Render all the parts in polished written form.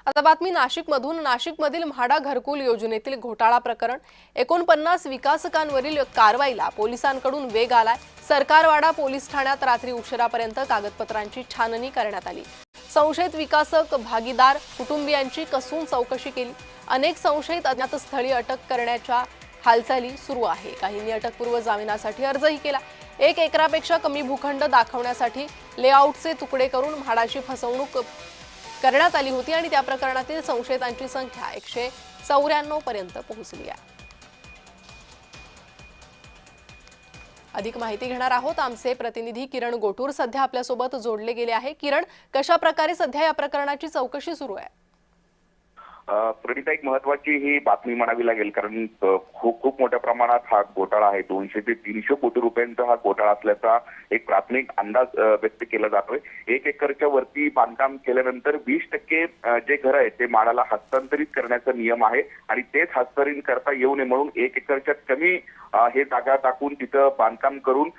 आता बातमी नाशिकमधून। नाशिकमधील म्हाडा घरकुल योजनेतील घोटाळा प्रकरण 49 विकासकांवरील कारवाईला पोलिसांकडून वेग आलाय। सरकारवाडा पोलीस ठाण्यात रात्री उशिरापर्यंत कागदपत्रांची छाननी करण्यात आली। संशयित विकासक भागीदार कुटुंबियांची कसून चौकशी केली। अनेक संशयित अज्ञात स्थळी अटक करण्याच्या हालचाली सुरू आहे। काहींनी अटकपूर्व जामिनासाठी अर्जही केला। 1 एकरापेक्षा कमी भूखंड दाखवण्यासाठी लेआउटचे तुकडे करून म्हाडाची फसवणूक करण्यात आली होती आणि त्या प्रकरणातील संशयितांची संख्या 194 पर्यंत पोहोचली आहे। अधिक माहिती घेणार आहोत आमचे प्रतिनिधी किरण गोटूर सध्या आपल्या सोबत जोडले गेले आहे। किरण, कशा प्रकारे सध्या या प्रकरणाची चौकशी सुरू आहे? प्रणिता, एक महत्वाची ही बातमी म्हणावी लागेल, कारण खूप मोठ्या प्रमाणात हा घोटाळा आहे। 200 ते 300 कोटी रुपयांचा हा घोटाळा असल्याचा एक प्राथमिक अंदाज व्यक्त केला जातोय। 1 एकरच्या वरती बांधकाम केल्यानंतर 20% जे घर आहे ते म्हाडाला हस्तांतरित करण्याचा नियम आहे आणि तेच हस्तांतरित करता येऊ नये म्हणून 1 एकरच्या कमी हे जागा टाकून तिथं बांधकाम करून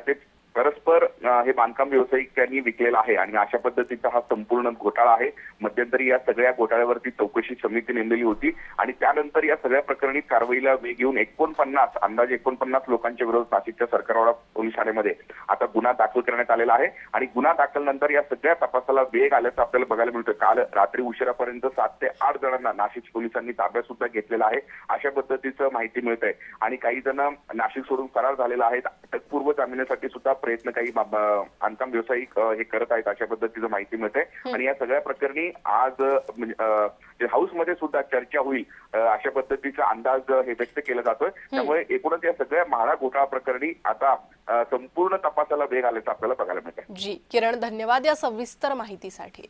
ते परस्पर हे बांधकाम व्यावसायिकांनी विकलेला आहे आणि अशा पद्धतीचा हा संपूर्ण घोटाळा आहे। मध्यंतरी या सगळ्या घोटाळ्यावरती चौकशी समिती नेमलेली होती आणि त्यानंतर या सगळ्या प्रकरणी कारवाईला वेग येऊन 49 लोकांच्या विरोधात नाशिकच्या सरकारवाडा पोलीस ठाण्यामध्ये आता गुन्हा दाखल करण्यात आलेला आहे आणि गुन्हा दाखल नंतर या सगळ्या तपासाला वेग आल्याचं आपल्याला बघायला मिळतं। काल रात्री उशिरापर्यंत 7 ते 8 जणांना नाशिक पोलिसांनी ताब्यात सुद्धा घेतलेला आहे, अशा पद्धतीचं माहिती मिळत आहे आणि काही जण नाशिक सोडून फरार झालेले आहेत। अटकपूर्व जामिनासाठी सुद्धा प्रयत्न काही बांधकाम व्यावसायिक हे करत आहेत, अशा पद्धतीचं माहिती मिळते आणि या सगळ्या प्रकरणी आज हाऊसमध्ये सुद्धा चर्चा होईल अशा पद्धतीचा अंदाज हे व्यक्त केला जातोय। त्यामुळे एकूणच या सगळ्या म्हाडा घोटाळा प्रकरणी आता संपूर्ण तपासाला वेग आल्याचं आपल्याला बघायला मिळतंय। जी किरण, धन्यवाद या सविस्तर माहितीसाठी।